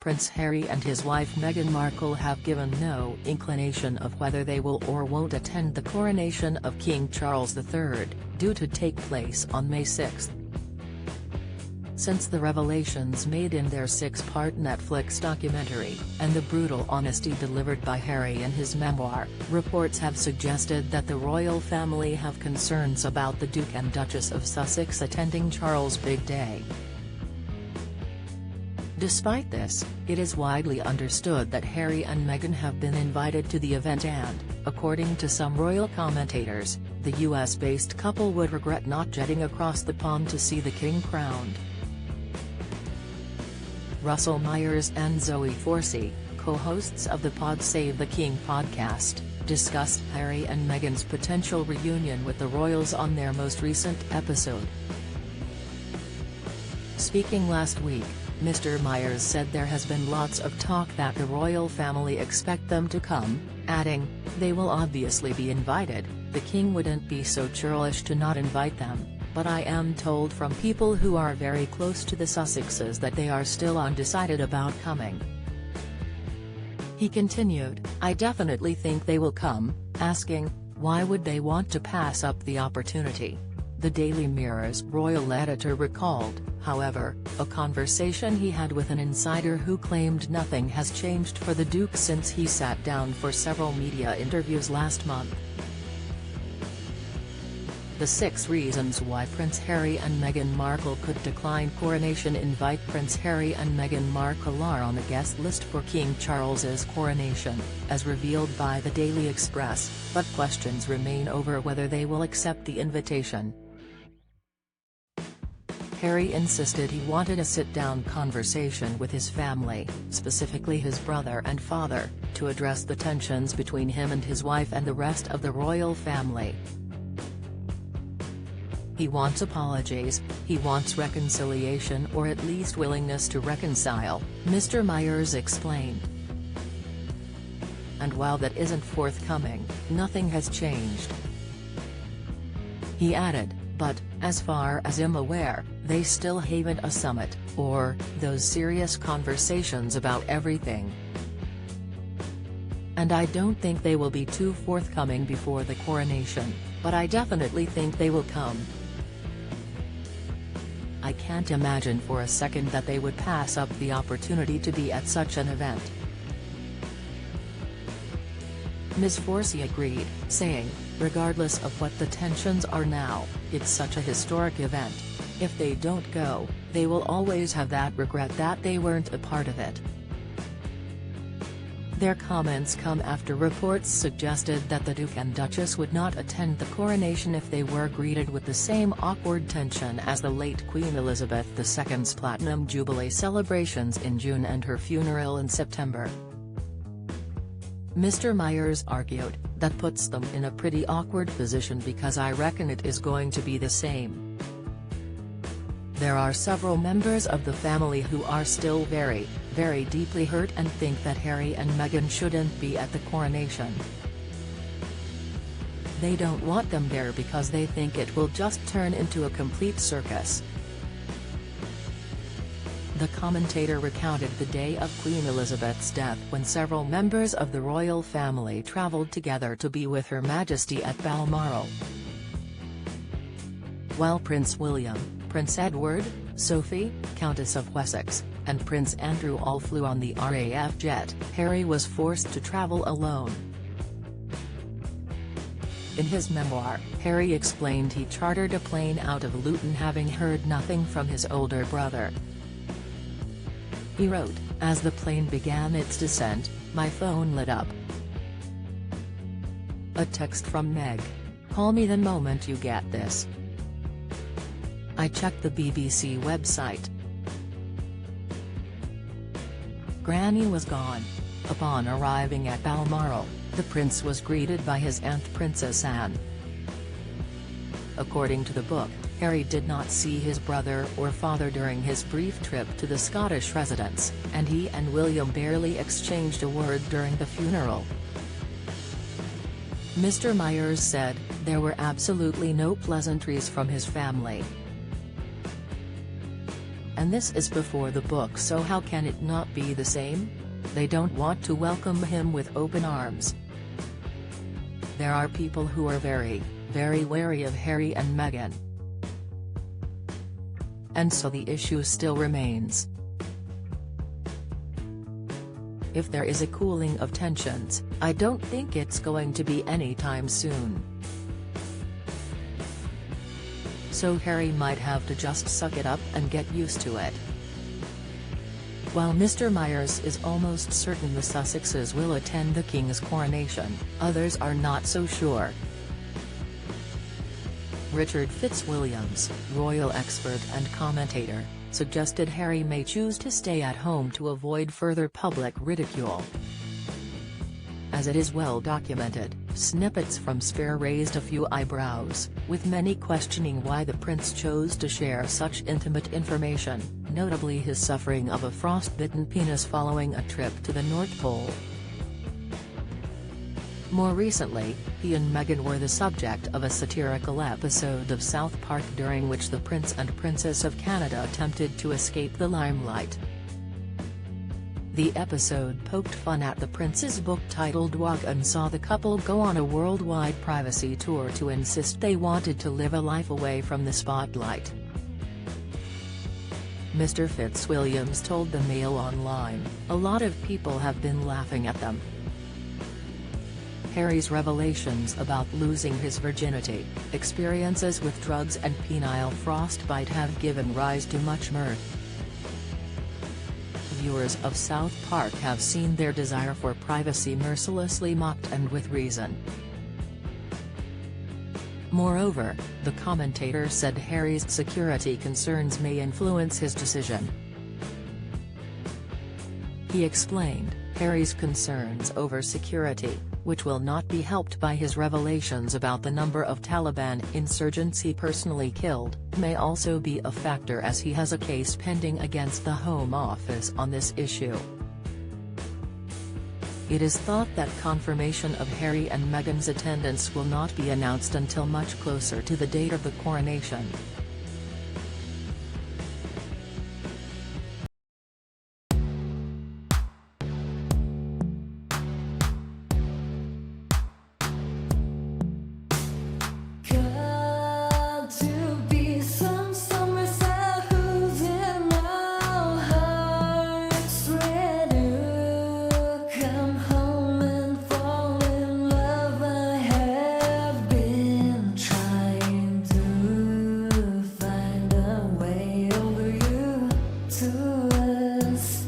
Prince Harry and his wife Meghan Markle have given no inclination of whether they will or won't attend the coronation of King Charles III, due to take place on May 6. Since the revelations made in their 6-part Netflix documentary, and the brutal honesty delivered by Harry in his memoir, reports have suggested that the royal family have concerns about the Duke and Duchess of Sussex attending Charles' big day. Despite this, it is widely understood that Harry and Meghan have been invited to the event and, according to some royal commentators, the US-based couple would regret not jetting across the pond to see the king crowned. Russell Myers and Zoe Forsey, co-hosts of the Pod Save the King podcast, discussed Harry and Meghan's potential reunion with the royals on their most recent episode. Speaking last week, Mr. Myers said there has been lots of talk that the royal family expect them to come, adding, "They will obviously be invited, the king wouldn't be so churlish to not invite them, but I am told from people who are very close to the Sussexes that they are still undecided about coming." He continued, "I definitely think they will come," asking, "Why would they want to pass up the opportunity?" The Daily Mirror's royal editor recalled, however, a conversation he had with an insider who claimed nothing has changed for the Duke since he sat down for several media interviews last month. The 6 reasons why Prince Harry and Meghan Markle could decline coronation invite. Prince Harry and Meghan Markle are on the guest list for King Charles's coronation, as revealed by the Daily Express, but questions remain over whether they will accept the invitation. Harry insisted he wanted a sit-down conversation with his family, specifically his brother and father, to address the tensions between him and his wife and the rest of the royal family. He wants apologies, he wants reconciliation or at least willingness to reconcile, Mr. Myers explained. And while that isn't forthcoming, nothing has changed. He added, "But, as far as I'm aware, they still haven't a summit, or those serious conversations about everything. And I don't think they will be too forthcoming before the coronation, but I definitely think they will come. I can't imagine for a second that they would pass up the opportunity to be at such an event." Ms. Forsey agreed, saying, "Regardless of what the tensions are now, it's such a historic event. If they don't go, they will always have that regret that they weren't a part of it." Their comments come after reports suggested that the Duke and Duchess would not attend the coronation if they were greeted with the same awkward tension as the late Queen Elizabeth II's Platinum Jubilee celebrations in June and her funeral in September. Mr. Myers argued, "That puts them in a pretty awkward position because I reckon it is going to be the same. There are several members of the family who are still very, very deeply hurt and think that Harry and Meghan shouldn't be at the coronation. They don't want them there because they think it will just turn into a complete circus." The commentator recounted the day of Queen Elizabeth's death when several members of the royal family travelled together to be with Her Majesty at Balmoral. While Prince William, Prince Edward, Sophie, Countess of Wessex, and Prince Andrew all flew on the RAF jet, Harry was forced to travel alone. In his memoir, Harry explained he chartered a plane out of Luton having heard nothing from his older brother. He wrote, "As the plane began its descent, my phone lit up. A text from Meg. Call me the moment you get this. I checked the BBC website. Granny was gone." Upon arriving at Balmoral, the prince was greeted by his aunt Princess Anne. According to the book, Harry did not see his brother or father during his brief trip to the Scottish residence, and he and William barely exchanged a word during the funeral. Mr. Myers said, "There were absolutely no pleasantries from his family. And this is before the book, so how can it not be the same? They don't want to welcome him with open arms. There are people who are very, very wary of Harry and Meghan. And so the issue still remains. If there is a cooling of tensions, I don't think it's going to be anytime soon. So Harry might have to just suck it up and get used to it. While Mr. Myers is almost certain the Sussexes will attend the King's coronation, others are not so sure. Richard Fitzwilliams, royal expert and commentator, suggested Harry may choose to stay at home to avoid further public ridicule. As it is well documented, snippets from Spare raised a few eyebrows, with many questioning why the prince chose to share such intimate information, notably his suffering of a frostbitten penis following a trip to the North Pole. More recently, he and Meghan were the subject of a satirical episode of South Park during which the Prince and Princess of Canada attempted to escape the limelight. The episode poked fun at the prince's book titled Walk and saw the couple go on a worldwide privacy tour to insist they wanted to live a life away from the spotlight. Mr. Fitzwilliams told the Mail Online, "A lot of people have been laughing at them. Harry's revelations about losing his virginity, experiences with drugs and penile frostbite have given rise to much mirth. Viewers of South Park have seen their desire for privacy mercilessly mocked, and with reason." Moreover, the commentator said Harry's security concerns may influence his decision. He explained, Harry's concerns over security, which will not be helped by his revelations about the number of Taliban insurgents he personally killed, may also be a factor as he has a case pending against the Home Office on this issue. It is thought that confirmation of Harry and Meghan's attendance will not be announced until much closer to the date of the coronation. To us.